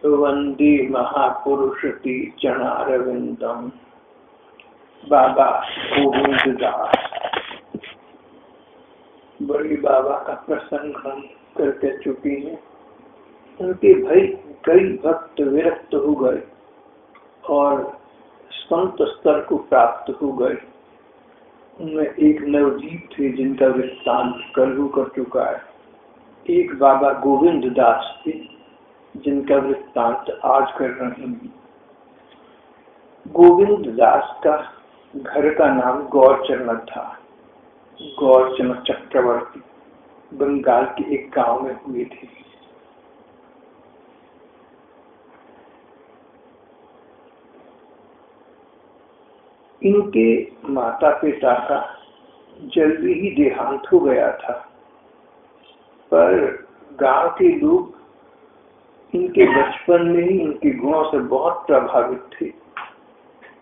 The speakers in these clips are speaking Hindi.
वंदे महापुरुषति चरणारविंदम। बाबा गोविंद दास। बड़ी बाबा का प्रसंग हम करके चुके हैं। उनके भाई कई भक्त विरक्त हो गए और संत स्तर को प्राप्त हो गए। उनमें एक नवदीप थे जिनका वृत्तांत कल कर चुका है। एक बाबा गोविंद दास थे जिनका वृत्तांत आज कर रहे हैं। गोविंद दास का घर का नाम गौरचरण था। गौरचरण चक्रवर्ती बंगाल के एक गांव में हुए थे। इनके माता पिता का जल्दी ही देहांत हो गया था, पर गांव के लोग इनके बचपन में ही इनके गुणों से बहुत प्रभावित थे।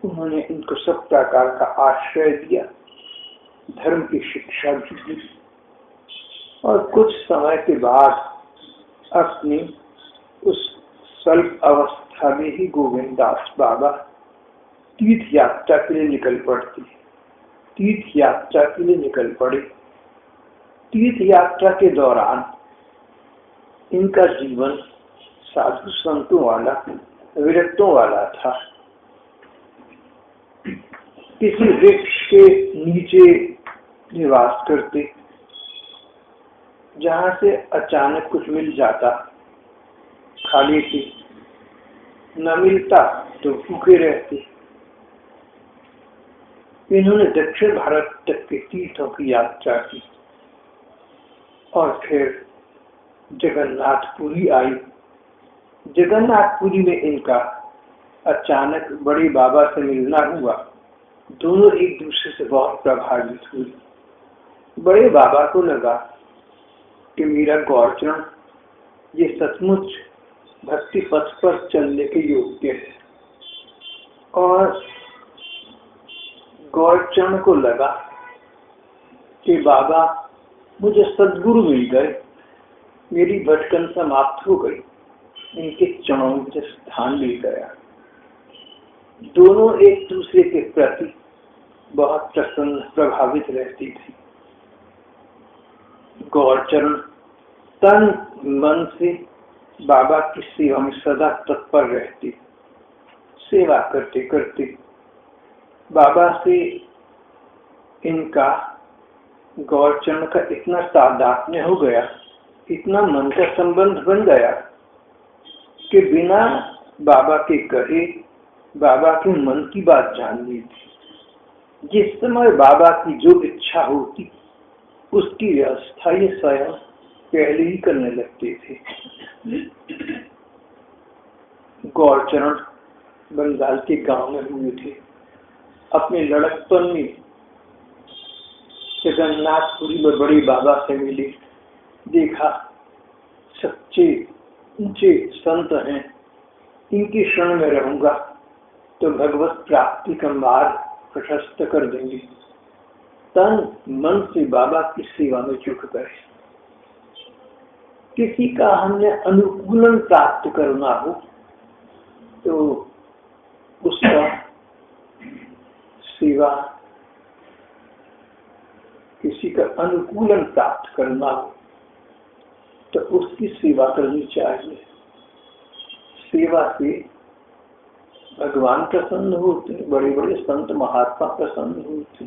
उन्होंने इनको सब प्रकार का आश्रय दिया, धर्म की शिक्षा भी दी और कुछ समय के बाद अपनी उस स्वल्प अवस्था में ही गोविंद दास बाबा तीर्थ यात्रा के लिए निकल पड़े। तीर्थ यात्रा के दौरान इनका जीवन साधु संतों वाला, विरक्तों वाला था। किसी वृक्ष के नीचे निवास करते, जहां से अचानक कुछ मिल जाता खा लेते, न मिलता तो भूखे रहते। इन्होंने दक्षिण भारत तक के तीर्थों की यात्रा की और फिर जगन्नाथपुरी आई। जगन्नाथपुरी में इनका अचानक बड़े बाबा से मिलना हुआ। दोनों एक दूसरे से बहुत प्रभावित हुए। बड़े बाबा को लगा कि मेरा गौरचरण ये सचमुच भक्ति पथ पर चलने के योग्य है, और गौरचरण को लगा कि बाबा मुझे सद्गुरु मिल गए, मेरी भटकन समाप्त हो गई, इनके चरणों में मुझे स्थान मिल गया। दोनों एक दूसरे के प्रति बहुत प्रसन्न प्रभावित रहती थी। गौरचरण तन मन से बाबा की सेवा में सदा तत्पर रहती। सेवा करते करते बाबा से इनका गौरचरण का इतना तादात्म्य हो गया, इतना मन का संबंध बन गया कि बिना बाबा के कहे बाबा के मन की बात जान ली थी। जिस समय बाबा की जो इच्छा होती उसकी व्यवस्था ये स्वयं पहले ही करने लगते थे। गौरचरण बंगाल के गांव में हुए थे। अपने लड़कपन में जगन्नाथपुरी में बड़े बाबा से मिले, देखा सच्चे ऊंचे संत हैं, इनकी शरण में रहूंगा तो भगवत प्राप्ति का मार्ग प्रशस्त कर देंगे। तन मन से बाबा की सेवा में झुक गए। किसी का हमने अनुकूलन प्राप्त करना हो तो उसका सेवा, किसी का अनुकूलन प्राप्त करना हो तो उसकी सेवा करनी चाहिए। सेवा से भगवान प्रसन्न होते, बड़े बड़े संत महात्मा प्रसन्न होते।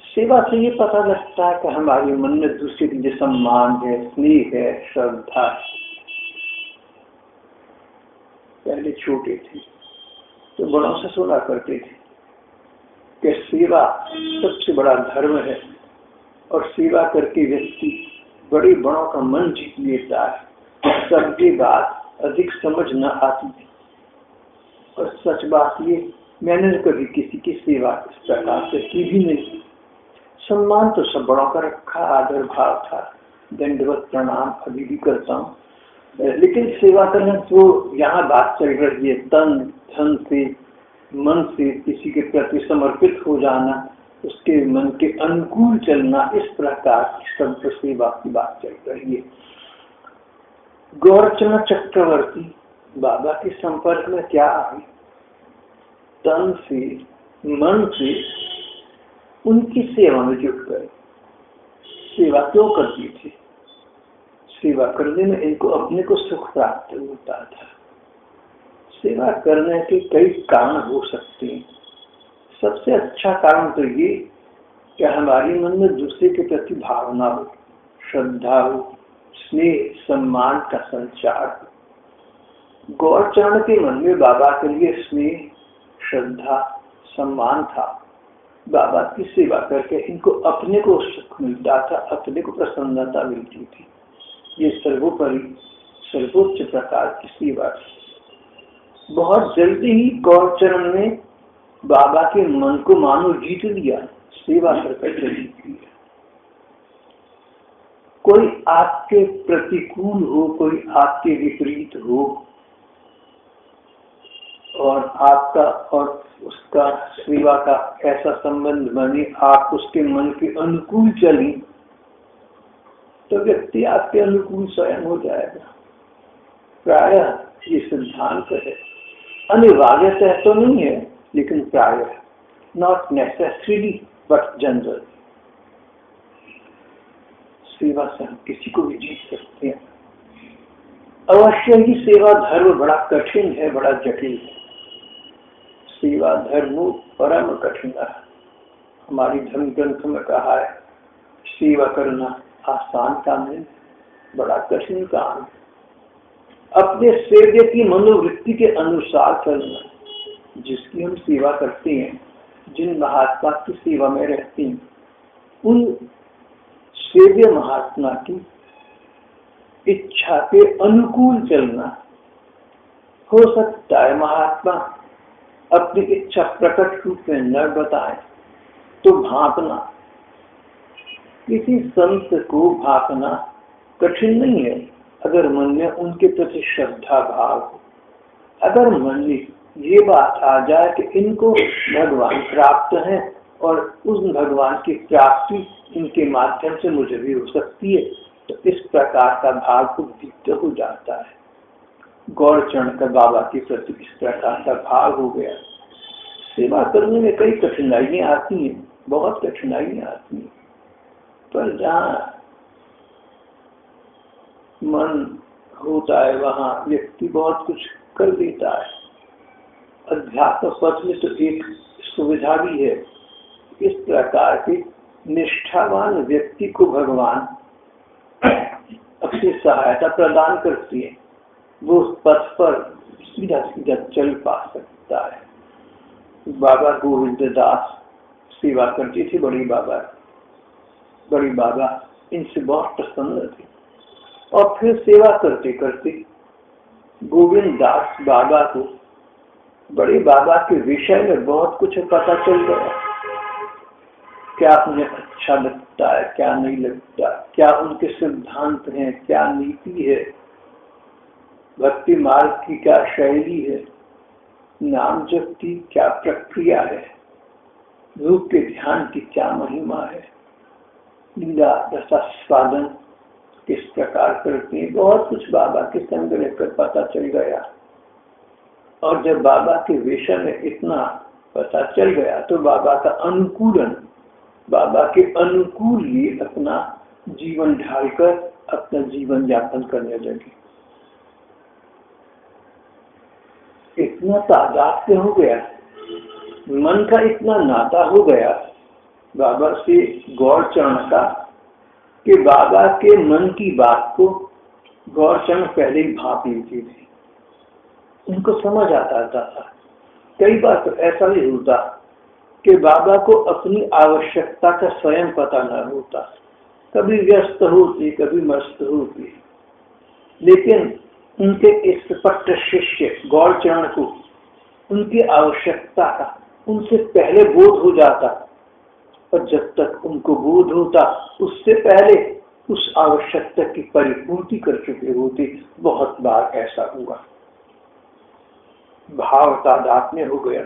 सेवा से ये पता लगता है कि हमारे मन में दूसरे के लिए सम्मान है, स्नेह है, श्रद्धा है। पहले छोटे थे तो बड़ों से सुना करते थे कि सेवा सबसे बड़ा धर्म है और सेवा करके व्यक्ति बड़े बड़ों का मन जीत लेता है। सबकी बात अधिक समझ न आती थी, और सच बात ये, मैंने कभी किसी की सेवा इस प्रकार से की भी नहीं। सम्मान तो सब बड़ों का रखा, आदर भाव था, दंडवत प्रणाम अभी भी करता हूँ, लेकिन सेवा करने तो यहाँ बात चल रही है तन धन से, मन से किसी के प्रति समर्पित हो जाना, उसके मन के अनुकूल चलना, इस प्रकार की संत सेवा की बात चल रही है। गौरचरण चक्रवर्ती बाबा के संपर्क में क्या आई, तन से मन से उनकी सेवा में जुट गए। सेवा क्यों करती थी? सेवा करने में इनको अपने को सुख प्राप्त होता था। सेवा करने के कई कारण हो सकते हैं। सबसे अच्छा कारण तो ये कि हमारी मन में दूसरे के प्रति भावना हो, श्रद्धा हो, स्नेह सम्मान का संचार हो। गौरचरण के मन में बाबा के लिए स्नेह श्रद्धा सम्मान था। बाबा की सेवा करके इनको अपने को सुख मिलता था, अपने को प्रसन्नता मिलती थी। ये सर्वोपरि सर्वोच्च प्रकार की सेवा थी। बहुत जल्दी ही गौरचरण ने बाबा के मन को मानो जीत लिया, सेवा करके चली गई। कोई आपके प्रतिकूल हो, कोई आपके विपरीत हो, और आपका और उसका सेवा का ऐसा संबंध बने, आप उसके मन के अनुकूल चलें, तो व्यक्ति आपके अनुकूल स्वयं हो जाएगा। प्रायः ये सिद्धांत है, अनिवार्यतः तो नहीं है, लेकिन प्रायः, नॉट नेसेसरीली बट जनरल। सेवा से हम किसी को भी जीत सकते हैं। अवश्य ही सेवा धर्म बड़ा कठिन है, बड़ा जटिल है। सेवा धर्म परम कठिन है। हमारी धर्म ग्रंथ में कहा है, सेवा करना आसान काम नहीं, बड़ा कठिन काम है। अपने सेव्य की मनोवृत्ति के अनुसार चलना। जिसकी हम सेवा करते हैं, जिन महात्मा की सेवा में रहते हैं, उन सेव्य महात्मा की इच्छा के अनुकूल चलना। हो सकता है महात्मा अपनी इच्छा प्रकट रूप में न बताए तो भांपना। किसी संत को भांपना कठिन नहीं है, अगर मन में उनके प्रति श्रद्धा भाव हो। अगर मन में ये बात आ जाए कि इनको भगवान प्राप्त है और उस भगवान की प्राप्ति इनके माध्यम से मुझे भी हो सकती है, तो इस प्रकार का भाव उद्दीप्त हो जाता है। गौरचरण का बाबा के प्रति इस प्रकार का भाव हो गया। सेवा करने में कई कठिनाइयां आती हैं, बहुत कठिनाइयां आती हैं, पर जहाँ मन होता है वहाँ व्यक्ति बहुत कुछ कर देता है। अध्यात्म पथ में तो एक सुविधा भी है। इस प्रकार के निष्ठावान व्यक्ति को भगवान अपनी सहायता प्रदान करती है। वो उस पथ पर सीधा सीधा चल पा सकता है। बाबा गोविंद दास सेवा करती थी बड़ी बाबा इनसे बहुत प्रसन्न थे। और फिर सेवा करते करते गोविंद दास बाबा को बड़े बाबा के विषय में बहुत कुछ पता चल गया। क्या उन्हें अच्छा लगता है, क्या नहीं लगता, क्या उनके सिद्धांत हैं, क्या नीति है, भक्ति मार्ग की क्या शैली है, नाम जप की क्या प्रक्रिया है, रूप के ध्यान की क्या महिमा है, लीला रसास्वादन किस प्रकार करते हैं। बहुत कुछ बाबा के संग रहकर पता चल गया। और जब बाबा के विषय में इतना पता चल गया तो बाबा का अनुकूलन, बाबा के अनुकूल ही अपना जीवन ढालकर अपना जीवन यापन करने लगे। इतना तादात्म्य हो गया, मन का इतना नाता हो गया बाबा से गौरचरण का कि बाबा के मन की बात को गौरचरण पहले ही भाप लेती थी, उनको समझ आता था। कई बार तो ऐसा भी होता कि बाबा को अपनी आवश्यकता का स्वयं पता न होता, कभी व्यस्त होती कभी मस्त होती, लेकिन उनके इस स्पष्ट शिष्य गौरचरण को उनकी आवश्यकता का उनसे पहले बोध हो जाता। और जब तक उनको बोध होता उससे पहले उस आवश्यकता की परिपूर्ति कर चुके होते। बहुत बार ऐसा हुआ, भाव तादात्म्य हो गया,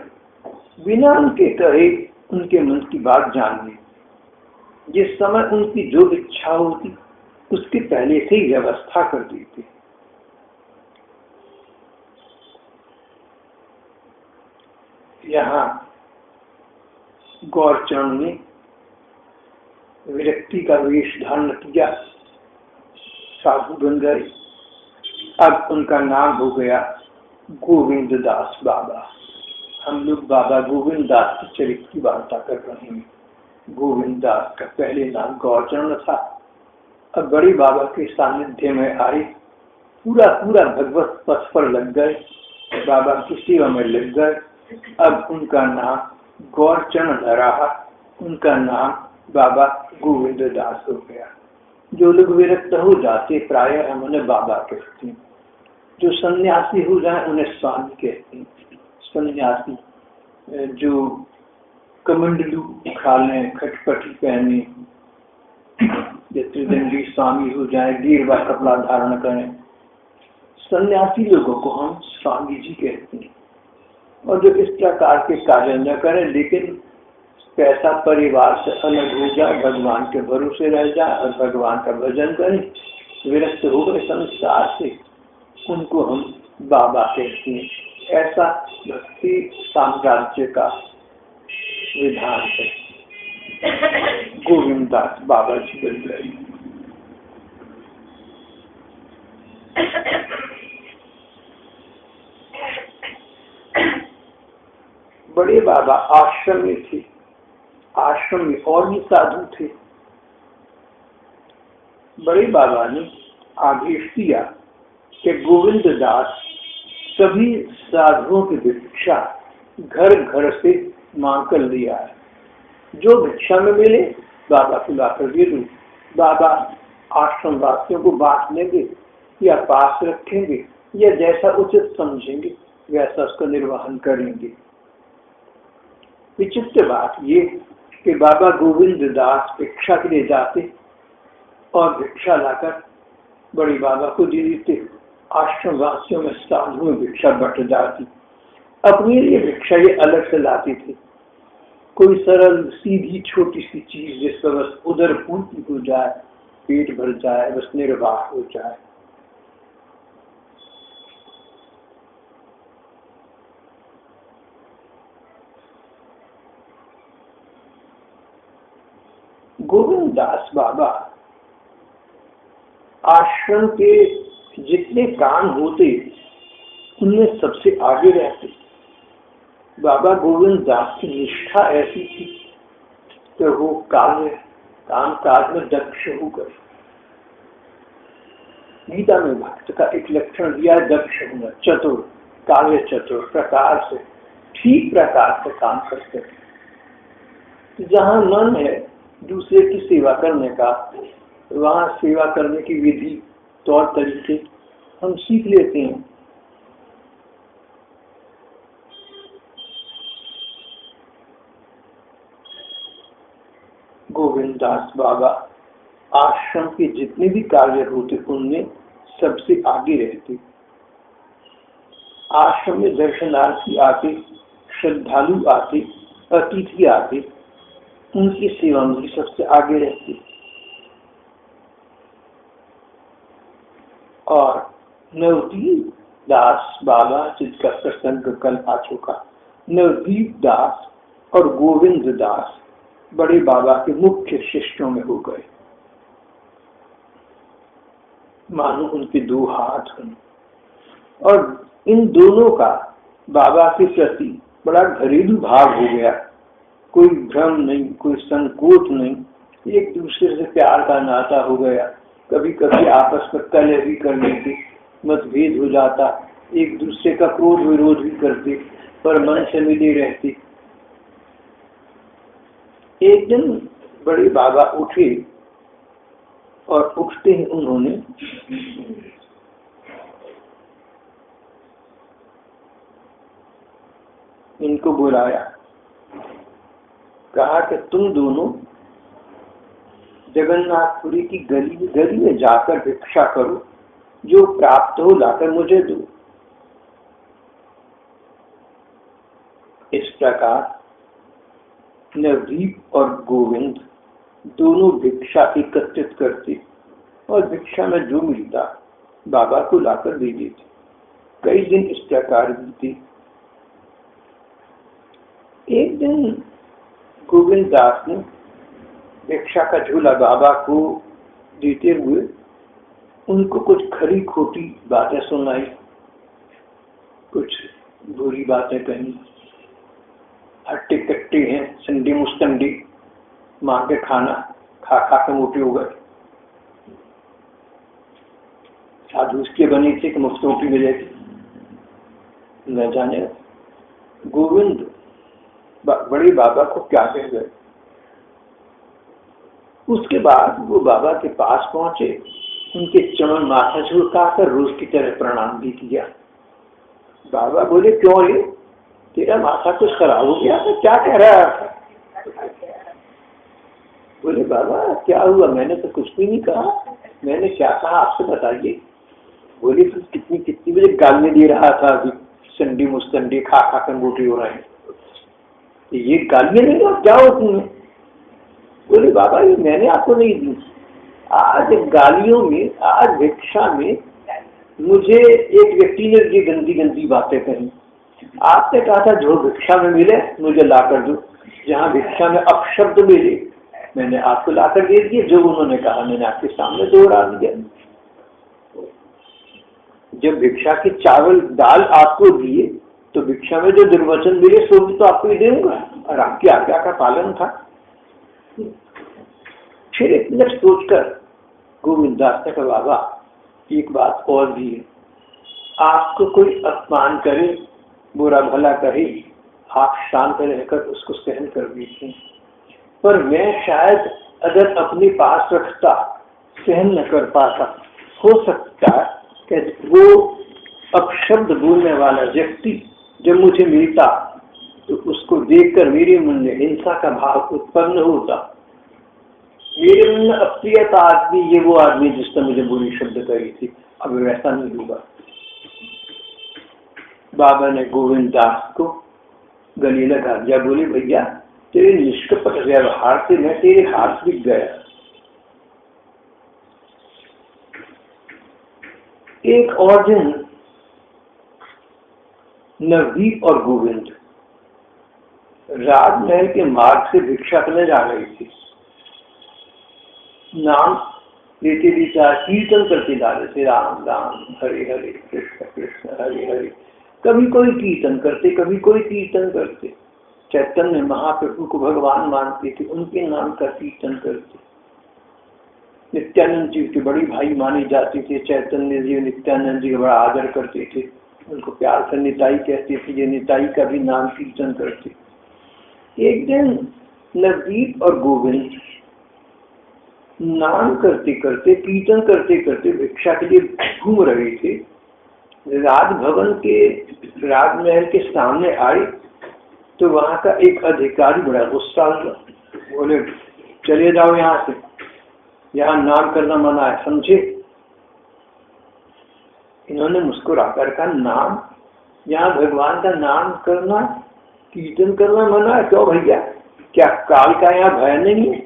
बिना उनके कहे उनके मन की बात जान ली। जिस समय उनकी जो इच्छा होती उसकी पहले से ही व्यवस्था कर देती। जहाँ गौरचरण ने विरक्ति का वेश धारण किया, साधु बन गए। अब उनका नाम हो गया गोविंद दास बाबा। हम लोग बाबा गोविंद दास के चरित्र की वार्ता कर रहे हैं। गोविंद दास का पहले नाम गौरचरण था। अब बड़े बाबा के सानिध्य में आए, पूरा भगवत पथ पर लग गए, बाबा की सेवा में लग गए। अब उनका नाम गौरचरण रहा, उनका नाम बाबा गोविंद दास हो गया। जो लोग विरक्त हो जाते प्रायः हम उन्हें बाबा कहते हैं। जो सन्यासी हो जाए उन्हें स्वामी कहते हैं। सन्यासी जो कमंडलू खाले, खटपटी पहने, त्रिदंडी स्वामी हो जाए, गिरवा कपड़ा धारण करें, सन्यासी लोगों को हम स्वामी जी कहते हैं। और जो इस प्रकार के कार्य न करें, लेकिन पैसा परिवार से अलग हो जाए, भगवान के भरोसे रह जाए और भगवान का भजन करें, विरक्त हो गए संसार से, उनको हम बाबा कहते हैं। ऐसा भक्ति साम्राज्य का विधान है। गोविंद दास बाबा जी बन गए। बड़े बाबा आश्रम में थे। आश्रम में और भी साधु थे। बड़े बाबा ने आदेश दिया कि गोविंद दास सभी साधुओं की भिक्षा घर घर से मांग कर लिया है। जो भिक्षा में मिले बाबा को लाकर दे दो। बाबा आश्रम वासियों को बांट लेंगे या पास रखेंगे या जैसा उचित समझेंगे वैसा उसका निर्वहन करेंगे। विचित्र बात ये कि बाबा गोविंद दास भिक्षा के लिए जाते और भिक्षा लाकर बड़े बाबा को दे देते। आश्रम वासियों में साधु में भिक्षा बट जाती। अपने लिए भिक्षा ये अलग से लाते थे। कोई सरल सीधी छोटी सी चीज जिसका बस उदर पूर्ति हो जाए, पेट भर जाए, बस निर्वाह हो जाए। गोविंद दास बाबा आश्रम के जितने काम होते उनमें सबसे आगे रहते। बाबा गोविंद दास की निष्ठा ऐसी थी कि वो काम काज में दक्ष हो गए। गीता में भक्त का एक लक्षण दिया, दक्ष होना, चतुर, कार्य चतुर प्रकार से ठीक प्रकार से काम करते हैं। जहाँ मन है दूसरे की सेवा करने का, वहाँ सेवा करने की विधि तौर तरीके हम सीख लेते हैं। गोविंद दास बाबा आश्रम के जितने भी कार्य होते उनमें सबसे आगे रहते। आश्रम में दर्शनार्थी आते, श्रद्धालु आते, अतिथि आते, उनकी सेवा में सबसे आगे रहती। और नवदीप दास बाबा जिसका प्रसंग कल आ चुका, नवदीप दास और गोविंद दास बड़े बाबा के मुख्य शिष्यों में हो गए। मानो उनके दो हाथ हैं। और इन दोनों का बाबा के प्रति बड़ा घरेलू भाव हो गया। कोई भ्रम नहीं, कोई संकोच नहीं, एक दूसरे से प्यार का नाता हो गया। कभी कभी आपस में कलह भी कर लेते, मतभेद हो जाता, एक दूसरे का क्रोध विरोध भी करते, पर मन से मिले रहते। एक दिन बड़े बाबा उठे और उठते ही उन्होंने इनको बुलाया, कहा कि तुम दोनों जगन्नाथपुरी की गली में जाकर भिक्षा करो, जो प्राप्त हो लाकर मुझे दो। इस प्रकार नवदीप और गोविंद दोनों भिक्षा एकत्रित करते और भिक्षा में जो मिलता बाबा को लाकर दे देते। कई दिन इस प्रकार बीते। एक दिन गोविंद दास ने भिक्षा का झूला बाबा को देते हुए उनको कुछ खरी खोटी बातें सुनाई, कुछ बुरी बातें कही। हट्टे कट्टे हैं, संडी मुस्तंडी, मांग के खाना खा खा के मोटे हो गए। साधु इसके बनी थी कि मुफ्त रोटी मिलेगी, न जाने गोविंद बड़े बाबा को क्या कह गए। उसके बाद वो बाबा के पास पहुंचे, उनके चरण माथा झुकाकर रोज की तरह प्रणाम भी किया। बाबा बोले, क्यों रे, तेरा माथा कुछ खराब हो गया था, क्या कह रहा था? बोले, बाबा क्या हुआ, मैंने तो कुछ भी नहीं कहा। मैंने क्या कहा आपसे बताइए। बोले, तू कितनी कितनी बजे गालियां दे रहा था, अभी संडी मुस्तंडी खा खा कर मोटी हो रहे हैं, ये गालियां नहीं और क्या होती हैं? बोले, बाबा ये मैंने आपको नहीं दी, आज गालियों में, आज भिक्षा में मुझे एक व्यक्ति ने ये गंदी गंदी बातें कही। आपने कहा था जो भिक्षा में मिले मुझे ला कर दो, जहाँ भिक्षा में अपशब्द मिले मैंने आपको ला कर दे दिए, जो उन्होंने कहा मैंने आपके सामने दोहरा दिया। जब भिक्षा की चावल दाल आपको दिए तो भिक्षा में जो दुर्वचन मिले सो भी तो आपको ही दूंगा, और आपकी आज्ञा का पालन था। फिर एक मिनट सोचकर गोविंद दास ने कहा, बाबा एक बात और भी है, आपको कोई अपमान करे, बुरा भला करे, आप शांत रहकर उसको सहन कर दीजिए, पर मैं शायद अगर अपने पास रखता सहन न कर पाता। हो सकता है कि वो अपशब्द बोलने वाला व्यक्ति जब मुझे मिलता तो उसको देखकर मेरे मन में हिंसा का भाव उत्पन्न होता, मेरे मन में अप्रियता आदमी ये वो आदमी जिसने मुझे बुरी शब्द कही थी, अब वैसा नहीं होगा। बाबा ने गोविंद दास को गले लगा दिया, बोले, भैया तेरे निष्कपट व्यवहार से मैं तेरे हाथ बिक गया। एक और दिन नवदीप और गोविंद राजमहल के मार्ग से भिक्षा करने जा रही थी। नाम लेते लेते कीर्तन करते जा रहे थे, राम राम हरे हरे कृष्ण कृष्ण हरे हरे। कभी कोई कीर्तन करते, कभी कोई कीर्तन करते। चैतन्य महाप्रभु को भगवान मानते थे, उनके नाम का कीर्तन करते। नित्यानंद जी के बड़े भाई माने जाते थे। चैतन्य जी नित्यानंद जी का बड़ा आदर करते थे, उनको प्यार से निताई कहते थे। ये निताई का भी नाम कीर्तन करते। एक दिन नवदीप और गोविंद नाम करते करते, कीर्तन करते करते भिक्षा के लिए घूम रहे थे। राजभवन के, राजमहल के सामने आए तो वहां का एक अधिकारी बड़ा गुस्सा हुआ, बोले, चले जाओ यहाँ से, यहाँ नाम करना मना है, समझे? इन्होंने मुस्कुराकर कहा, नाम, यहाँ भगवान का नाम करना, कीर्तन करना मना है? क्यों भैया, क्या काल का यहाँ भय नहीं है?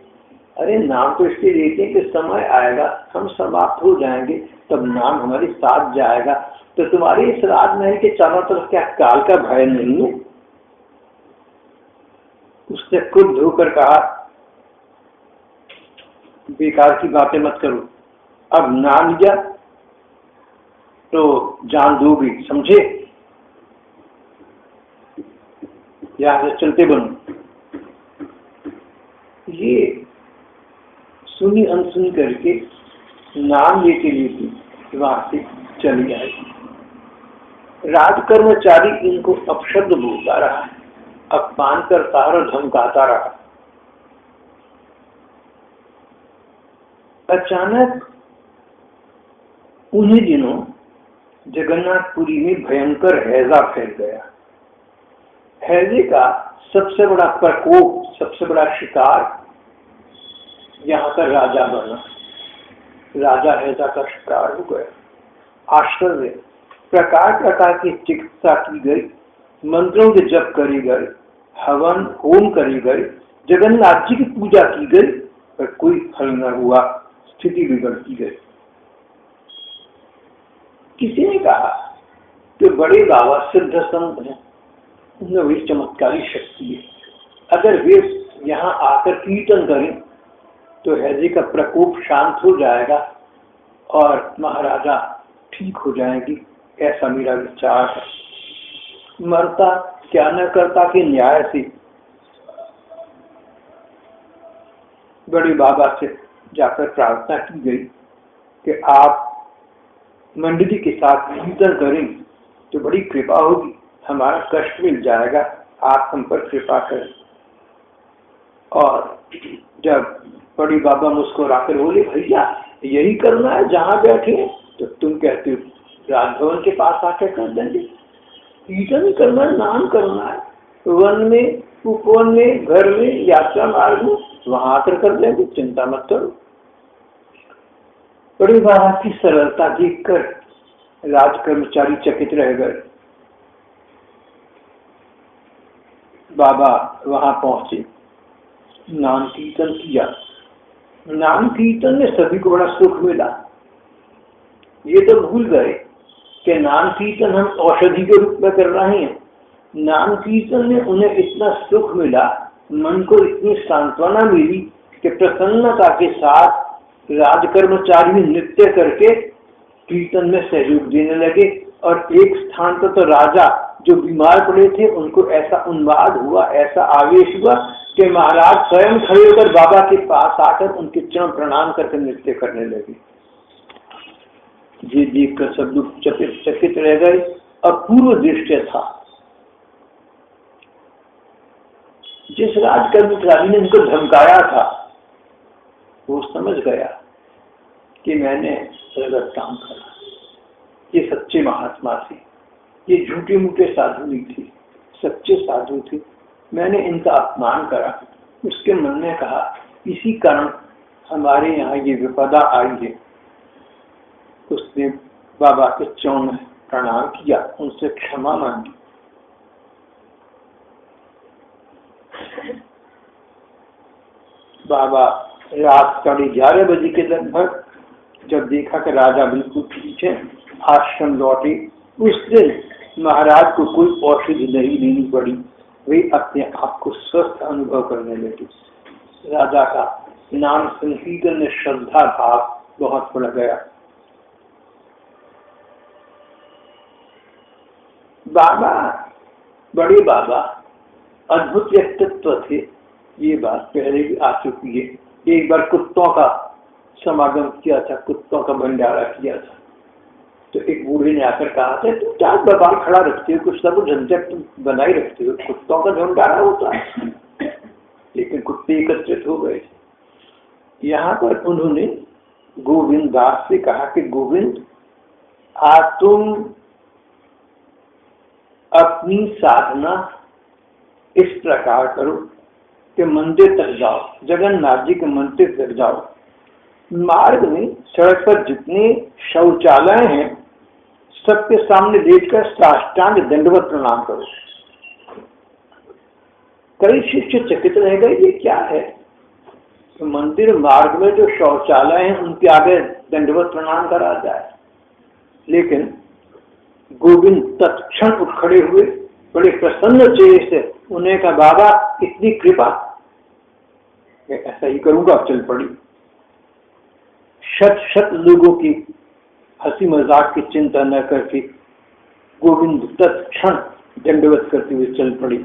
अरे नाम तो इसलिए देते हैं कि समय आएगा हम समाप्त हो जाएंगे, तब नाम हमारे साथ जाएगा। तो तुम्हारे इस राजमहल के चारों तरफ क्या काल का भय नहीं है? उसने खुद धोकर कहा, बेकार की बातें मत करो, अब ना लिया तो जान दोगी, समझे? यहां से चलते बनो। ये सुनी अनसुनी करके नाम लेके लेके वहां से चली आई। राजकर्मचारी इनको अपशब्द बोलता रहा, अपमान करता और धमकाता रहा। अचानक उन्हीं दिनों जगन्नाथपुरी में भयंकर हैजा फैल गया। हैजे का सबसे बड़ा प्रकोप, सबसे बड़ा शिकार यहाँ का राजा बना। राजा हैजा का शिकार हो गया। आश्चर्य, प्रकार प्रकार की चिकित्सा की गई, मंत्रों के जप करे गए, हवन होम करे गए, जगन्नाथ जी की पूजा की गई, पर कोई फल न हुआ, स्थिति बिगड़ती गई। किसी ने कहा कि बड़े बाबा सिद्ध संत हैं, उनमें वही चमत्कारी शक्ति है। अगर वे यहाँ आकर कीर्तन करें तो हैजे का प्रकोप शांत हो जाएगा और महाराजा ठीक हो जाएगी, ऐसा मेरा विचार है। मरता क्या न करता के न्याय से बड़े बाबा से जाकर प्रार्थना की गई कि आप मंडली के साथ कीर्तन करें तो बड़ी कृपा होगी, हमारा कष्ट मिल जाएगा, आप हम पर कृपा करें। और जब बड़ी बाबा मुस्कुराकर बोले, भैया यही करना है जहाँ बैठे हैं, तो तुम कहते हो राजभवन के पास आकर कर देंगे। कीर्तन करना है, नाम करना है, वन में, उपवन में, घर में, यात्रा मार्ग में, वहां आकर कर देंगे, चिंता मत करो। बड़ी बाबा की सरलता देखकर राज कर्मचारी चकित रह गए। बाबा वहां पहुंचे, नाम कीर्तन किया। नाम कीर्तन में सभी को बड़ा सुख मिला। ये तो भूल गए कि नाम कीर्तन हम औषधि के रूप में कर रहे हैं। नाम कीर्तन में उन्हें इतना सुख मिला, मन को इतनी सांत्वना मिली कि प्रसन्नता के साथ राज कर्मचारी नृत्य करके कीर्तन में सहयोग देने लगे। और एक स्थान पर तो राजा जो बीमार पड़े थे उनको ऐसा उन्माद हुआ, ऐसा आवेश हुआ कि महाराज स्वयं खड़े होकर बाबा के पास आकर उनके चरण प्रणाम करके नृत्य करने लगे। ये देखकर सब लोग चकित रह गए। अपूर्व दृश्य था। जिस राज कर्मचारी ने उनको धमकाया था वो समझ गया कि मैंने गलत काम करा। ये सच्चे महात्मा थे, ये झूठे मूठे साधु नहीं थे, सच्चे साधु थे। मैंने इनका अपमान करा। उसके मन ने कहा इसी कारण हमारे यहाँ ये विपदा आई है। उसने बाबा के चरणों में प्रणाम किया, उनसे क्षमा मांगी। बाबा रात 11:30 बजे के लगभग जब देखा कि राजा बिल्कुल ठीक है, आश्रम लौटे। उस दिन महाराज को कोई औषधि नहीं लेनी पड़ी, वे अपने आप को स्वस्थ अनुभव करने लगे। राजा का नाम संकीर्तन में श्रद्धा भाव बहुत बढ़ गया। बाबा, बड़े बाबा अद्भुत व्यक्तित्व थे, ये बात पहले भी आ चुकी है। एक बार कुत्तों का समागम किया था, कुत्तों का भंडारा किया था, तो एक बूढ़े ने आकर कहा था तुम क्या बबाल खड़ा रखते हो, कुछ ना कुछ झंझट बनाए रखते हो, कुत्तों का भंडारा होता है। लेकिन कुत्ते एकत्रित हो गए थे। यहाँ पर उन्होंने गोविंद दास से कहा कि गोविंद, आज तुम अपनी साधना इस प्रकार करो कि मंदिर तक जाओ, जगन्नाथ जी के मंदिर तक जाओ। मार्ग में सड़क पर जितने शौचालय हैं सबके सामने देखकर साष्टांग दंडवत प्रणाम करो। कई शिष्य चकित रह गए, ये क्या है? तो मंदिर मार्ग में जो शौचालय हैं उनके आगे दंडवत प्रणाम करा जाए। लेकिन गोविंद तत्क्षण उठ खड़े हुए, बड़े प्रसन्न चेहरे से। उन्हें कहा बाबा इतनी कृपा, मैं ऐसा ही करूंगा। चल पड़ी। शत शत लोगों की हंसी मजाक की चिंता न करके गोविंद तत्क्षण दंडवत करते हुए चल पड़ी।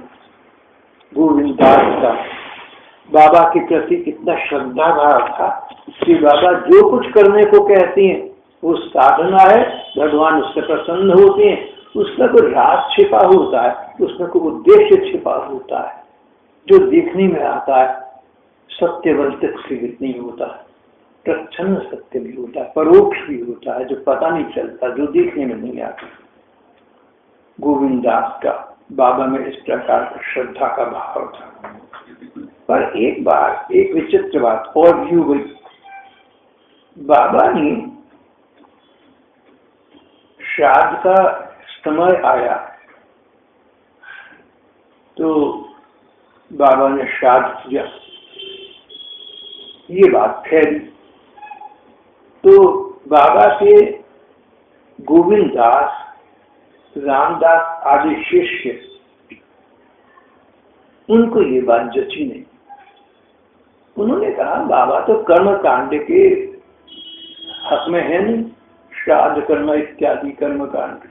गोविंद दास का बाबा के प्रति इतना श्रद्धा भाव था कि बाबा जो कुछ करने को कहते हैं वो साधना है, भगवान उससे प्रसन्न होते हैं। उसमें कोई राज छिपा होता है, उसमें कोई उद्देश्य छिपा होता है जो देखने में आता है। सत्यवर्तक सीमित नहीं होता है, प्रच्छन्न सत्य भी होता है, परोक्ष भी होता है, जो पता नहीं चलता, जो देखने में नहीं आता। गोविंद दास का बाबा में इस प्रकार का श्रद्धा का भाव था। पर एक बार एक विचित्र बात और भी हुई। बाबा ने श्राद्ध का समय आया तो बाबा ने श्राद्ध किया, ये बात फैली। तो बाबा के गोविंद दास, रामदास आदि शिष्य उनको ये बात जची नहीं। उन्होंने कहा बाबा तो कर्म कांड के हक में है नहीं, श्राद्ध कर्म इत्यादि कर्म कांड।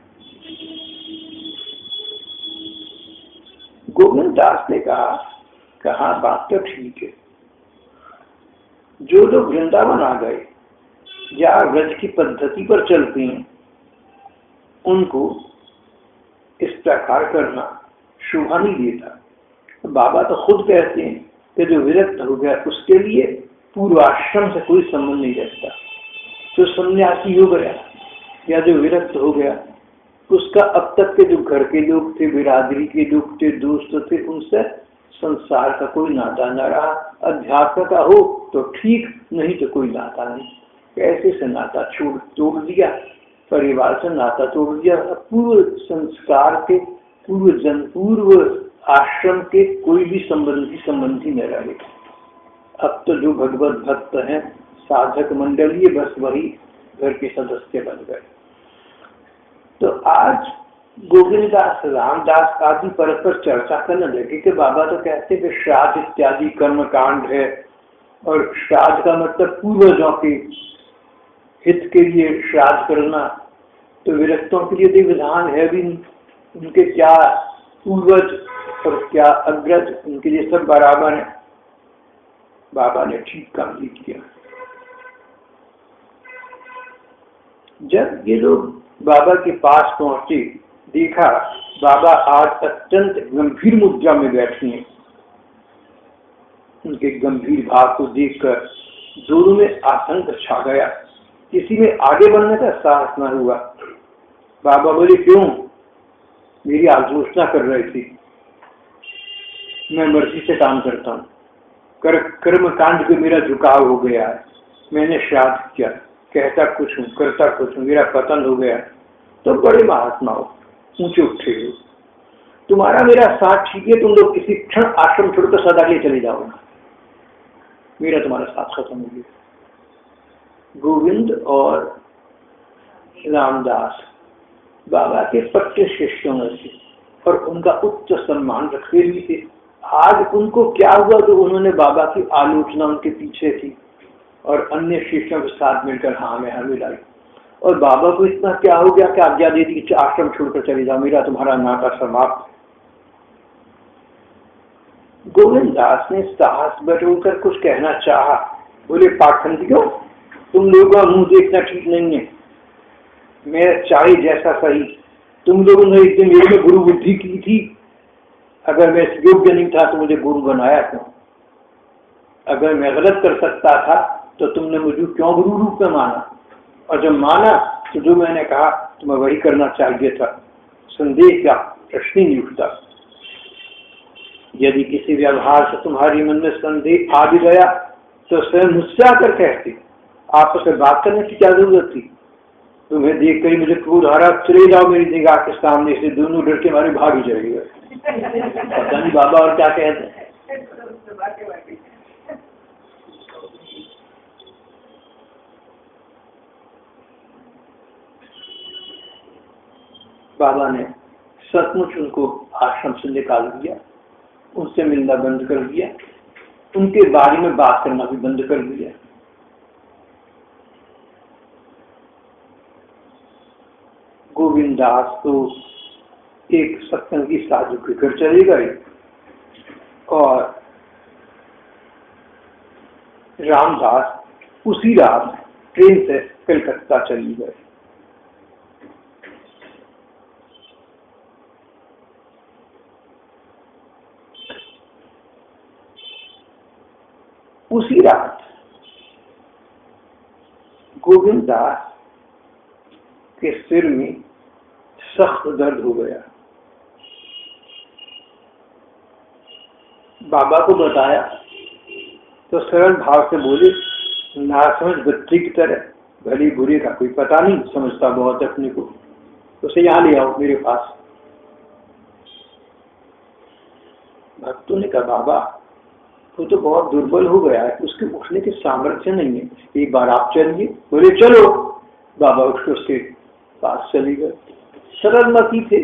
गोविंद दास ने कहा बात तो ठीक है, जो लोग वृंदावन आ गए या व्रज की पद्धति पर चलते हैं उनको इस प्रकार करना शोभा नहीं देता। तो बाबा तो खुद कहते हैं कि जो विरक्त हो गया उसके लिए पूर्वाश्रम से कोई संबंध नहीं रहता। जो सन्यासी हो गया या जो विरक्त हो गया उसका अब तक के जो घर के लोग थे, बिरादरी के लोग थे, दोस्त थे, उनसे संसार का कोई नाता न रहा। अध्यात्म का हो तो ठीक, नहीं तो कोई नाता नहीं। कैसे से नाता तोड़ दिया, परिवार से नाता तोड़ दिया। पूर्व संस्कार के पूर्व आश्रम के कोई भी संबंधी न रहे। अब तो जो भगवत भक्त हैं, साधक मंडली, बस वही घर के सदस्य बन गए। तो आज गोविंद दास, रामदास आदि परस्पर चर्चा करने लगे कि बाबा तो कहते कि श्राद्ध इत्यादि कर्म कांड है, और श्राद्ध का मतलब पूर्वजों के हित के लिए श्राद्ध करना। तो विरक्तों के लिए विधान है भी, उनके क्या पूर्वज और क्या अग्रज, उनके लिए सब बराबर है। बाबा ने ठीक काम किया। जब ये लोग बाबा के पास पहुंचे, देखा बाबा आज अत्यंत गंभीर मुद्रा में बैठे हैं। उनके गंभीर भाव को देखकर दोनों में आतंक छा गया। किसी में आगे बढ़ने का साहस न हुआ। बाबा बोले, क्यों? मेरी आलोचना कर रहे थे। मैं मर्जी से काम करता हूँ, कर्म कांड पे मेरा झुकाव हो गया है। मैंने श्राद्ध किया, कहता कुछ हूँ, करता कुछ हूँ, मेरा पतन हो गया। तो बड़े महात्मा हो, ऊंचे उठे हो, तुम्हारा मेरा साथ ठीक है, तुम लोग किसी क्षण आश्रम छोड़कर सदा के लिए चले जाओ, मेरा तुम्हारा साथ खत्म हो गया। गोविंद और रामदास बाबा के पक्के शिष्यों में थे और उनका उच्च सम्मान रखते भी थे। आज उनको क्या हुआ तो उन्होंने बाबा की आलोचना उनके पीछे थी और अन्य शिष्यों के साथ मिलकर हाँ में हाँ मिलाई। और बाबा को इतना क्या हो गया कि आज्ञा दे दी कि आश्रम छोड़कर चले जाओ, मेरा तुम्हारा नाता समाप्त। गोविंद दास ने साहस बटोरकर कुछ कहना चाहा। बोले, पाखंडियों, तुम लोगों का मुंह देखना ठीक नहीं है। मैं चाहे जैसा सही, तुम लोगों ने एक दिन मेरे में गुरु बुद्धि की थी। अगर मैं योग्य नहीं था तो मुझे गुरु बनाया क्यों? अगर मैं गलत कर सकता था तो तुमने मुझे क्यों गुरु रूप में माना? और जब माना तो जो मैंने कहा तो मैं वही करना चाहिए था। संदेह क्या, प्रश्न ही नहीं उठता। यदि किसी व्यवहार से तुम्हारी मन में संदेह आ भी गया तो स्वयं मुझसे आकर कहते, आपस में बात करने की क्या जरूरत थी? तुम्हें देख कर मुझे क्रोध आ रहा, चले जाओ मेरी निगाह के सामने से। दोनों डर के मारे भाग ही जाएगा। पता नहीं बाबा और क्या कहते हैं। बाबा ने सचमुच उनको आश्रम से निकाल दिया, उनसे मिलना बंद कर दिया, उनके बारे में बात करना भी बंद कर दिया। गोविंद दास तो एक सत्संगी साधु के घर चले गए और रामदास उसी रात ट्रेन से कलकत्ता चली गए। उसी रात गोविंद दास के सिर में सख्त दर्द हो गया। बाबा को बताया तो सरल भाव से बोले, नासमझ बच्चे की तरह, भली बुरे का कोई पता नहीं, समझता बहुत अपने को, उसे यहाँ ले आओ मेरे पास। भक्तों ने कहा, बाबा वो तो बहुत दुर्बल हो गया है, उसके उठने के सामर्थ्य नहीं है, एक बार आप चलिए। बोले, चलो। बाबा उठ के उसके पास चले गए। सरल मती थे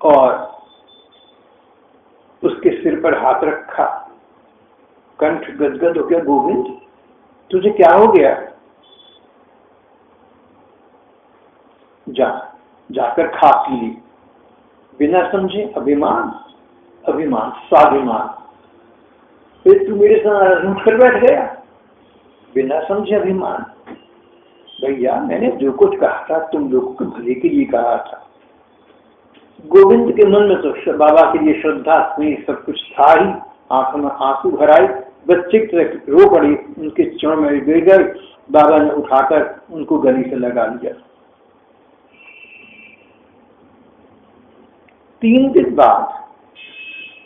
और उसके सिर पर हाथ रखा, कंठ गदगद हो गया, गोविंद तुझे क्या हो गया? जाकर खा पी ली। बिना समझे अभिमान, अभिमान स्वाभिमान, फिर तू मेरे साथ रूठ कर बैठ गया। बिना समझे अभिमान। भैया मैंने जो कुछ कहा था तुम लोगों के भले के लिए कहा था। गोविंद के मन में तो बाबा के लिए श्रद्धा स्नेह सब कुछ था ही। आंखों में आंसू भर आए, बच्चे की तरह रो पड़ी, उनके चरण में गिर गए। बाबा ने उठाकर उनको गले से लगा लिया। 3 दिन बाद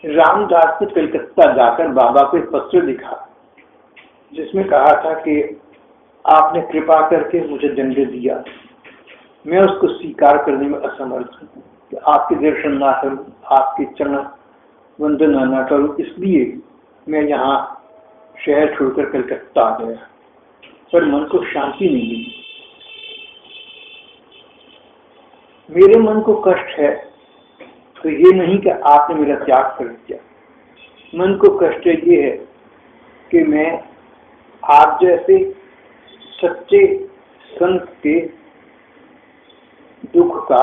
रामदास ने कलकत्ता जाकर बाबा को एक पत्र लिखा, जिसमें कहा था कि आपने कृपा करके मुझे दंड दिया, मैं उसको स्वीकार करने में असमर्थ हूँ कि आपके दर्शन ना करूं, आपके चरण वंदना ना करूं, इसलिए मैं यहाँ शहर छोड़कर कलकत्ता आ गया। पर मन को शांति नहीं मिली। मेरे मन को कष्ट है तो ये नहीं कि आपने मेरा त्याग कर दिया। मन को कष्ट ये है कि मैं आप जैसे सच्चे संत के दुख का,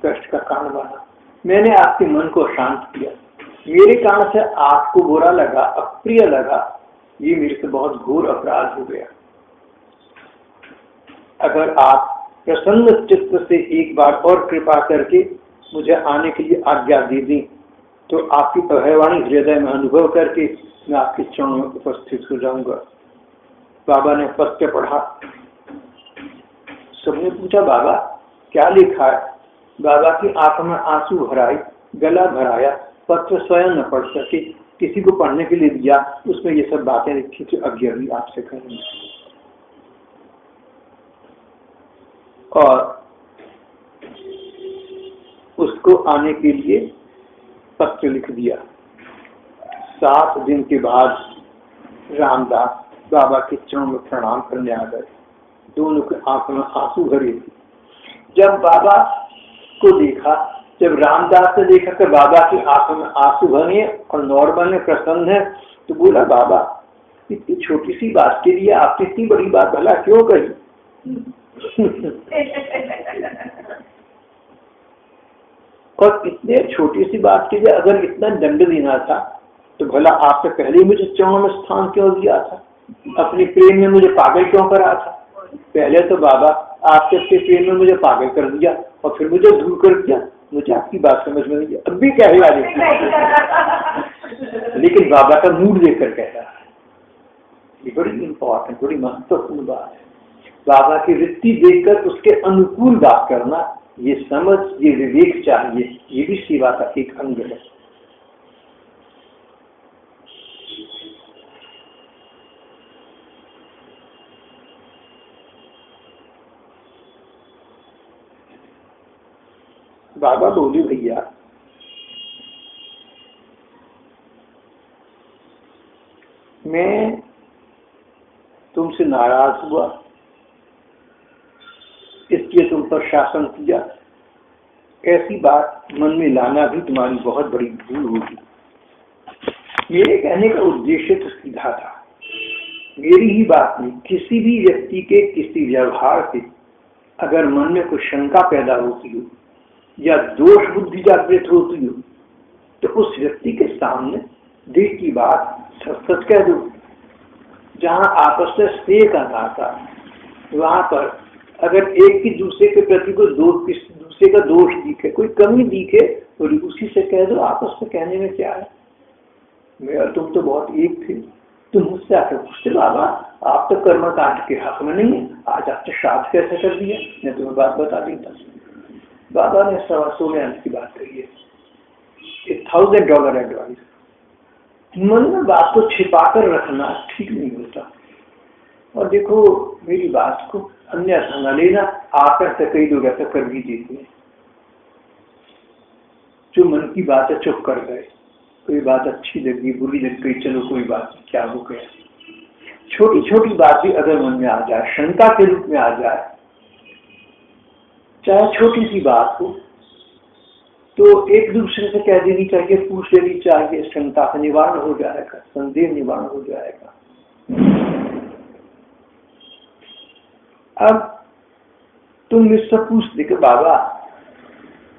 कष्ट का कारण बना। मैंने आपके मन को शांत किया, मेरे कारण से आपको बुरा लगा, अप्रिय लगा, ये मेरे से बहुत घोर अपराध हो गया। अगर आप प्रसन्न चित्त से एक बार और कृपा करके मुझे आने के लिए आज्ञा दे दें तो आपकी अभयवाणी हृदय में अनुभव करके मैं आपके चरणों में उपस्थित हो जाऊंगा। बाबा ने पत्र पढ़ा। सबने पूछा बाबा क्या लिखा है? बाबा की आंखों में आंसू भराए, गला भराया, पत्र स्वयं न पढ़ सके, किसी को पढ़ने के लिए दिया, उसमें ये सब बातें लिखी थी, अब भी आपसे कहेंगे। और उसको आने के लिए पत्र लिख दिया। 7 दिन के बाद रामदास बाबा के चरणों में प्रणाम करने आ गए। दोनों के आंखों में आंसू भरे थे। जब बाबा को देखा, जब रामदास ने देखा कि बाबा की आंखों में आंसू भरे और नॉर्मल में प्रसन्न है, तो बोला बाबा इतनी छोटी सी बात के लिए आपने इतनी बड़ी बात भला क्यों कही? और इतने छोटी सी बात के लिए अगर इतना दंड देना था तो भला आपने पहले ही मुझे चरणों में स्थान क्यों दिया था? अपने प्रेम में मुझे पागल क्यों करा था? पहले तो बाबा आपके अपने प्रेम में मुझे पागल कर दिया और फिर मुझे दूर कर दिया। मुझे आपकी बात समझ में नहीं, अब भी कह रहा है, लेकिन बाबा का मूड देखकर कह रहा है। ये बड़ी इंपॉर्टेंट, बड़ी महत्वपूर्ण बात है। बाबा की वृत्ति देखकर उसके अनुकूल बात करना, ये समझ, ये विवेक चाहिए। ये भी सेवा का एक अंग है। बाबा बोले भैया मैं तुमसे नाराज हुआ, इसलिए तुम पर शासन किया। ऐसी बात मन में लाना भी तुम्हारी बहुत बड़ी भूल होगी। मेरे कहने का उद्देश्य तो सीधा था। मेरी ही बात नहीं, किसी भी व्यक्ति के किसी व्यवहार से अगर मन में कोई शंका पैदा होती हो या दोष बुद्धि जागृत होती हो तो उस व्यक्ति के सामने दिल की बात सच सच कह दो। जहां आपस में स्नेह का नाता, वहां पर अगर एक की दूसरे के प्रति कोई दोष, किसी दूसरे का दोष दिखे, कोई कमी दिखे, तो उसी से कह दो। आपस में कहने में क्या है? मैं और तुम तो बहुत एक थे। तुम मुझसे आकर पूछते बाबा आप तो कर्मकांड के हक में नहीं है, आज आपने श्राद्ध कैसे कर दिया? मैं तुम्हें बात बता देता। बाबा ने 16 की बात कही है, $1,000 एडवाइस। मन में बात को छिपा कर रखना ठीक नहीं होता। और देखो मेरी बात को अन्यथा न लेना, आकर से कई लोग ऐसा कर भी देते हैं। जो मन की बात है चुप कर गए, कोई बात अच्छी लगी, बुरी लग गई, चलो कोई बात क्या हो गया। छोटी छोटी बात भी अगर मन में आ जाए, शंका के रूप में आ जाए, चाहे छोटी सी बात हो, तो एक दूसरे से कह देनी चाहिए, पूछ लेनी चाहिए, शंका का निवारण हो जाएगा, संदेह निवारण हो जाएगा। अब तुम मुझसे पूछ दे कि बाबा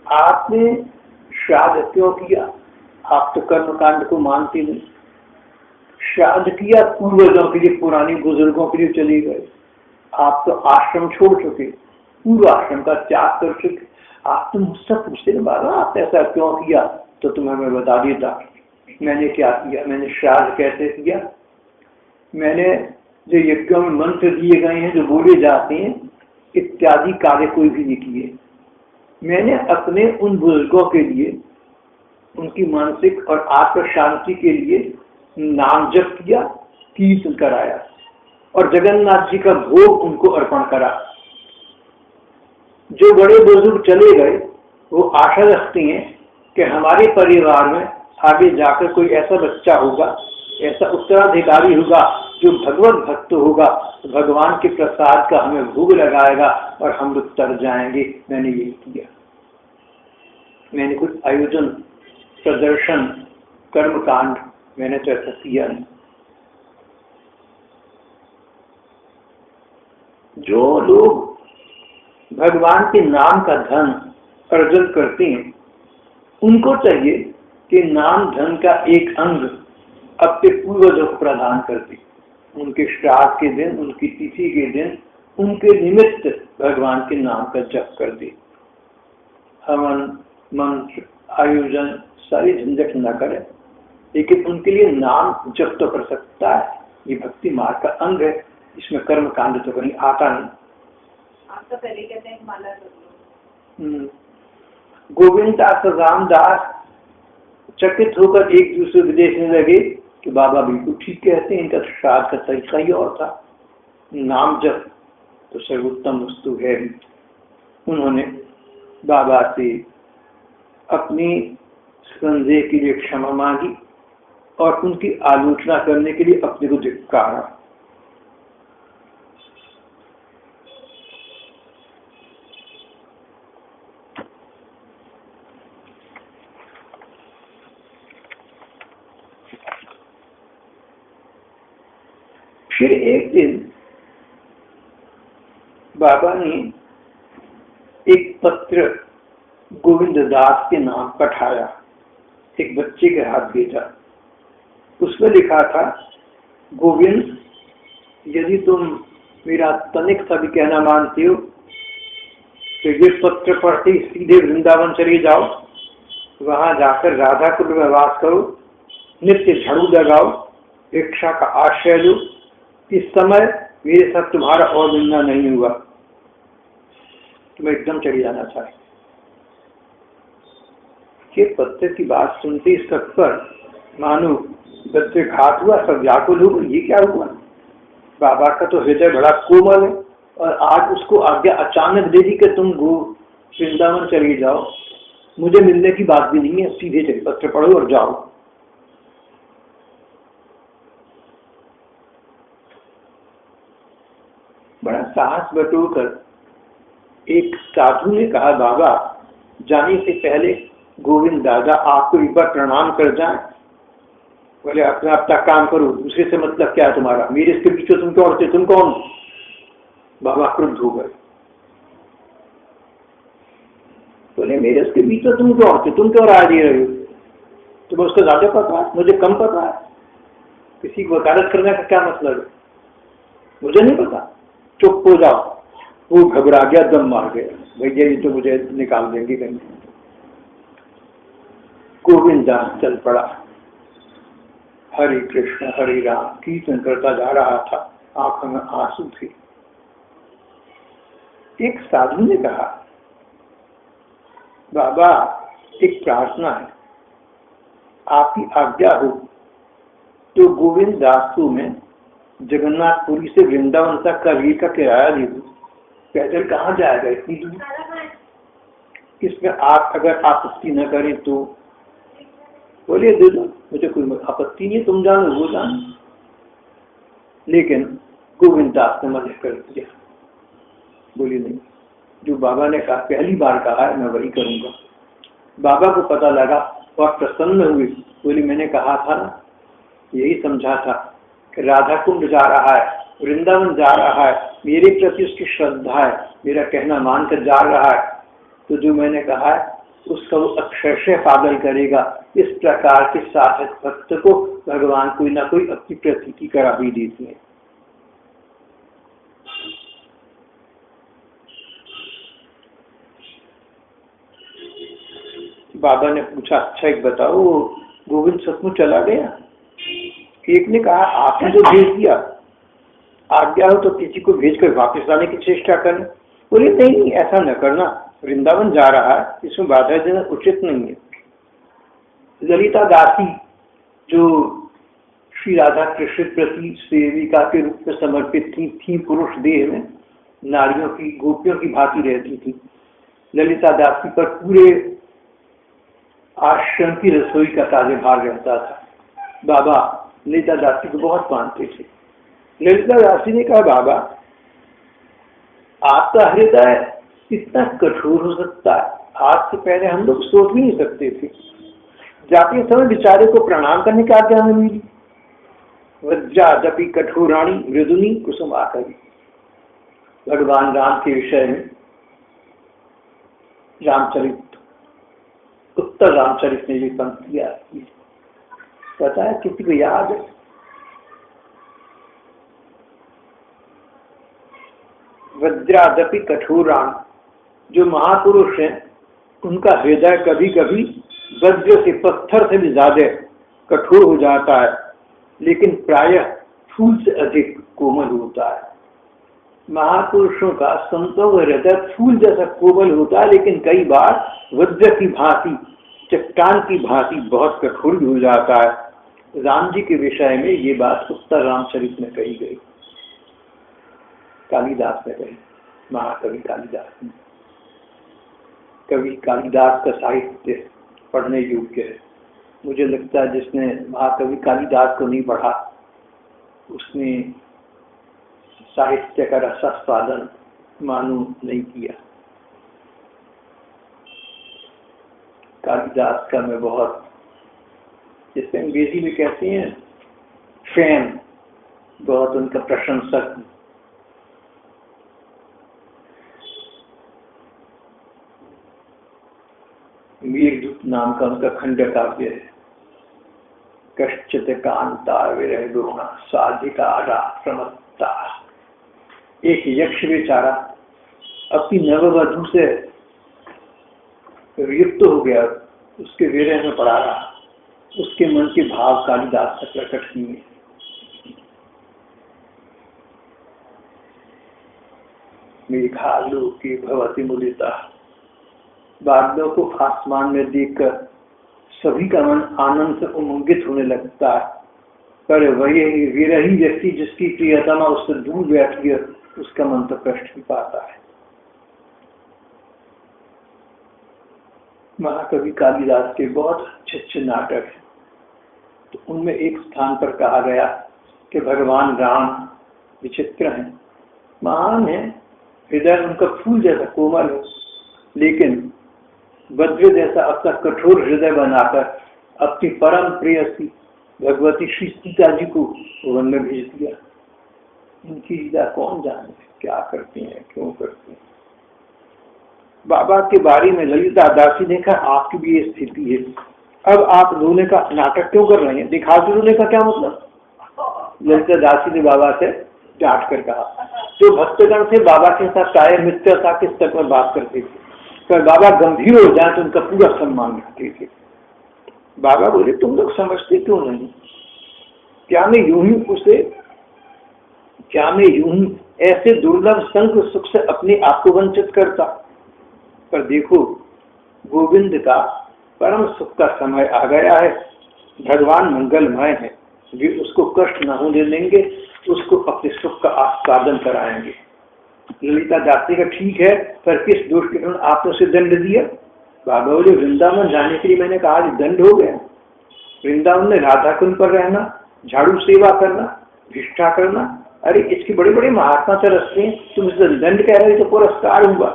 आपने श्राद्ध क्यों किया? आप तो कर्मकांड को मानते नहीं। श्राद्ध किया पूर्वजों के लिए, पुराने बुजुर्गों के लिए चले गए। आप तो आश्रम छोड़ चुके, पूर्व आश्रम का त्याग कर चुके। आप तो मुझसे पूछते ना बाबा आप ऐसा क्यों किया, तो तुम्हें मैं बता देता मैंने क्या किया। मैंने श्राद्ध कैसे किया? मैंने जो यज्ञों में मंत्र दिए गए हैं, जो बोले जाते हैं, इत्यादि कार्य कोई भी नहीं किए। मैंने अपने उन बुजुर्गों के लिए, उनकी मानसिक और आत्म शांति के लिए नाम जप किया, कीर्तन कराया और जगन्नाथ जी का भोग उनको अर्पण करा। जो बड़े बुजुर्ग चले गए वो आशा रखते हैं कि हमारे परिवार में आगे जाकर कोई ऐसा बच्चा होगा, ऐसा उत्तराधिकारी होगा जो भगवत भक्त होगा, तो भगवान के प्रसाद का हमें भोग लगाएगा और हम लोग तर जाएंगे। मैंने यही किया। मैंने कुछ आयोजन, प्रदर्शन, कर्मकांड मैंने तो ऐसा किया नहीं। जो लोग भगवान के नाम का धन अर्जन करते हैं उनको चाहिए कि नाम धन का एक अंग अपने पूर्वजों को प्रदान कर दे। उनके श्राद्ध के दिन, उनकी तिथि के दिन उनके निमित्त भगवान के नाम का जप कर दे। हवन, मंत्र, आयोजन सारी झंझट न करे, लेकिन उनके लिए नाम जप तो कर सकता है। ये भक्ति मार्ग का अंग है, इसमें कर्म कांड तो कहीं आता नहीं। आप तो पहले कहते हैं माला कर लो। गोविंद दास और रामदास चकित होकर एक दूसरे को देखने लगे कि बाबा बिल्कुल ठीक कहते हैं, इनका श्राद्ध का तरीका ही और था। नाम जप तो सर्वोत्तम वस्तु है। उन्होंने बाबा से अपनी संदेह के लिए क्षमा मांगी और उनकी आलोचना करने के लिए अपने को धिक्कारा। फिर एक दिन बाबा ने एक पत्र गोविंद दास के नाम पठाया, एक बच्चे के हाथ भेजा। उसमें लिखा था, गोविंद यदि तुम मेरा तनिक सा भी कहना मानते हो तो ये पत्र पढ़ते सीधे वृंदावन चले जाओ, वहां जाकर राधा कुंड में वास करो, नित्य झाड़ू लगाओ, भिक्षा का आश्रय लो। इस समय मेरे साथ तुम्हारा और मिलना नहीं हुआ, तुम एकदम चले जाना चाहिए। ये पत्र की बात सुनते सब पर मानो बच्चे घात हुआ, सब व्याकुल हो। ये क्या हुआ? बाबा का तो हृदय बड़ा कोमल है और आज उसको आज्ञा अचानक दे दी कि तुम वृंदावन चले जाओ, मुझे मिलने की बात भी नहीं है, सीधे चले पत्र पढ़ो और जाओ। बड़ा साहस बटोरकर एक साधु ने कहा, बाबा जाने से पहले गोविंद दादा आपको एक बार प्रणाम कर जाएं। बोले अपना अपना काम करो, दूसरे से मतलब क्या है तुम्हारा? मेरे इसके पीछे तुम क्यों उड़ते, तुम कौन? बाबा क्रुद्ध हो गए। बोले मेरे इसके पीछे तुम क्यों उड़ते, तुम क्यों राय दे रहे हो? तुम्हें उसका ज्यादा पता है, मुझे कम पता है। किसी को वकालत करने का क्या मतलब है? मुझे नहीं पता, चुप हो जाओ। वो घबरा गया, दम मार गया, भैया ये तो मुझे निकाल देंगे कहीं। गोविंद दास चल पड़ा, हरे कृष्ण हरे राम कीर्तन करता जा रहा था, आंखों में आंसू थे। एक साधु ने कहा, बाबा एक प्रार्थना है, आपकी आज्ञा हो तो गोविंद दास को मैं जगन्नाथपुरी से वृंदावन तक का रेल का किराया दे दूं। पैदल कहाँ जाएगा इतनी दूर? इसमें आप अगर आपत्ति न करें तो? बोलिए दे दो, मुझे कोई आपत्ति नहीं, तुम जानो वो जानो। लेकिन गोविंद दास ने मना कर दिया, बोली नहीं, जो बाबा ने कहा पहली बार कहा है मैं वही करूंगा। बाबा को पता लगा और प्रसन्न हुए। बोली मैंने कहा था ना, यही समझा था कि राधा कुंड जा रहा है, वृंदावन जा रहा है, मेरे प्रति उसकी श्रद्धा है, मेरा कहना मानकर जा रहा है, तो जो मैंने कहा है उसका वो अक्षरशः पालन करेगा। इस प्रकार के साधक भक्त को भगवान कोई ना कोई अपनी प्रतीति करा भी देती है। बाबा ने पूछा, अच्छा एक बताओ, गोविंद सचमुच चला गया? एक ने कहा आपने तो भेज दिया, आज्ञा हो तो किसी को भेजकर वापस लाने की चेष्टा करें। बोले नहीं, ऐसा न करना, वृंदावन जा रहा है, इसमें बाधा देना उचित नहीं है। ललिता दासी जो श्री राधा कृष्ण प्रति सेविका के रूप में समर्पित थी पुरुष देह में, नारियों की गोपियों की भांति रहती थी। ललिता दासी पर पूरे आश्रम की रसोई का कार्यभार रहता था। बाबा ललिता दासी को बहुत मानते थे। ललिता दासी ने कहा, बाबा आपका हृदय इतना कठोर हो सकता है, आज से पहले हम लोग सोच भी नहीं सकते थे। जाते समय बेचारे को प्रणाम करने की आज्ञा हमें मिली। वज्रादपि कठोराणी मृदुनी कुसुमाकरी। भगवान राम के विषय में रामचरित, उत्तर रामचरित में ये पंक्तियां आती है। पता है किसी को याद है? वज्रादपि कठोराणी, जो महापुरुष हैं उनका हृदय कभी कभी वज्र से, पत्थर से भी ज्यादा कठोर हो जाता है, लेकिन प्रायः फूल से अधिक कोमल होता है। महापुरुषों का संतों का हृदय फूल जैसा कोमल होता है, लेकिन कई बार वज्र की भांति, चट्टान की भांति बहुत कठोर भी हो जाता है। राम जी के विषय में ये बात उत्तर रामचरित में कही गई, कालिदास ने कही, महाकवि कालिदास ने। कवि कालिदास का साहित्य पढ़ने योग्य है। मुझे लगता है जिसने महाकवि कालिदास को नहीं पढ़ा उसने साहित्य का रसास्वादन मालूम नहीं किया। कालिदास का मैं बहुत, जिसे अंग्रेजी में कहते हैं फैन, बहुत उनका प्रशंसक। मेघदूत नाम का उनका खंड काव्य है। कश्चित कांता विरह गुणा साधिकारा प्रमत्ता। एक यक्ष बेचारा अपनी नववधू से युक्त हो गया, उसके विरह में पड़ा रहा। उसके मन के भाव कालिदास से प्रकट किए। मेघालोके भवति मुदिता। बादलों को आसमान में देखकर सभी का मन आनंद से उमंगित होने लगता है, पर वही विरही व्यक्ति जिसकी प्रियतमा उससे दूर बैठी है, उसका मन तो कष्ट भी पाता है। महाकवि कालिदास के बहुत अच्छे अच्छे नाटक हैं, तो उनमें एक स्थान पर कहा गया कि भगवान राम विचित्र हैं, महान है, हृदय उनका फूल जैसा कोमल है, लेकिन वज्र जैसा अपना कठोर हृदय बनाकर अपनी परम प्रेयसी भगवती श्री सीता जी को वन में भेज दिया। इनकी लीला कौन जाने, क्या करती हैं, क्यों करती हैं। बाबा के बारे में ललिता दासी ने कहा, आपकी भी ये स्थिति है, अब आप रोने का नाटक क्यों कर रहे हैं, दिखा के रोने का क्या मतलब। ललिता दासी ने बाबा से डांट कर कहा, जो भक्तगण से बाबा के साथ कायर मित्रता के स्तर पर बात करते थे, पर बाबा गंभीर हो जाए तो उनका पूरा सम्मान रखते थे। बाबा बोले, तुम लोग समझते क्यों नहीं, क्या मैं यूं ही ऐसे दुर्लभ संग सुख से अपने आप को वंचित करता। पर देखो, गोविंद का परम सुख का समय आ गया है, भगवान मंगलमय है, वे उसको कष्ट न होने देंगे, उसको अपने सुख का आस्वादन कराएंगे। ललिता दासी का ठीक है, पर किस दोष के कारण आपने उसे दंड दिया। बाबा बोले, वृंदावन जाने के लिए मैंने कहा आज दंड हो गया। वृंदावन में राधा कुंड पर रहना, झाड़ू सेवा करना, भिष्ठा करना, अरे इसके बड़े बड़े महात्मा तरसते हैं, तुम इसे दंड कह रहे हो तो पुरस्कार हुआ।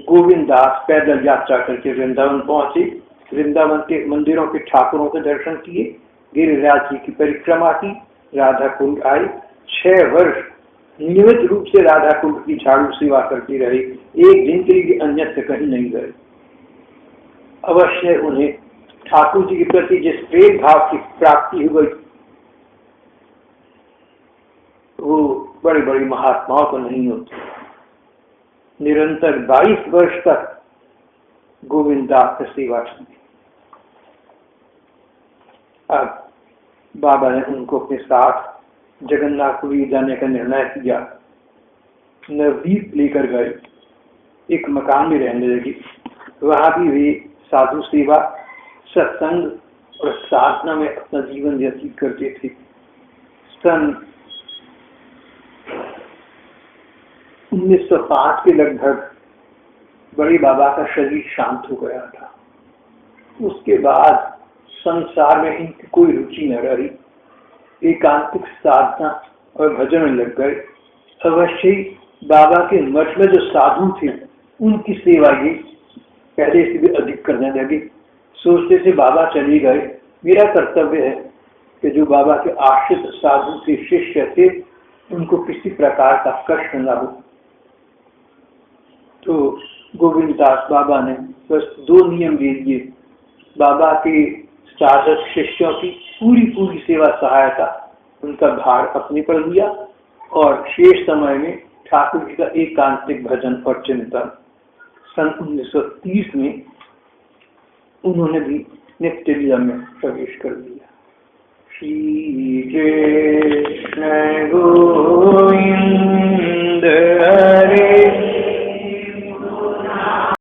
गोविंद दास पैदल यात्रा करके वृंदावन पहुंचे। वृंदावन के मंदिरों के ठाकुरों के दर्शन किए, गिरिराज जी की परिक्रमा की, राधा कुंड आए। 6 वर्ष नियमित रूप से राधा कुंड की झाड़ू सेवा करती रही, एक दिन के लिए अन्यत्र कहीं नहीं गए। अवश्य उन्हें ठाकुर जी के प्रति जिस प्रेम भाव की प्राप्ति हो गई, वो बड़े बड़े महात्माओं को नहीं होती। निरंतर 22 वर्ष तक गोविंद दास की सेवा की। अब बाबा ने उनको अपने साथ जगन्नाथपुरी जाने का निर्णय किया। नवदीप लेकर गए, एक मकान में रहने लगी। वहां भी वे साधु सेवा, सत्संग और साधना में अपना जीवन व्यतीत करते थे। सन 1905 के लगभग बड़े बाबा का शरीर शांत हो गया था। उसके बाद संसार में इनकी कोई रुचि न रही, एकांतिक साधना और भजन में लग गए। अवश्य बाबा के मठ में जो साधु थे उनकी सेवा ये पहले से भी अधिक करने लगे। सोचते थे बाबा चले गए, मेरा कर्तव्य है कि जो बाबा के आश्रित साधु थे, शिष्य थे, उनको किसी प्रकार का कष्ट न हो। तो गोविंद दास बाबा ने बस 2 नियम दे दिए। बाबा के साधक शिष्यों की पूरी सेवा सहायता, उनका भार अपने पर लिया और शेष समय में ठाकुर जी का एकांतिक भजन और चिंतन। सन 1930 में उन्होंने भी नित्य लीला में प्रवेश कर लिया। श्री कृष्ण गोविंद हरे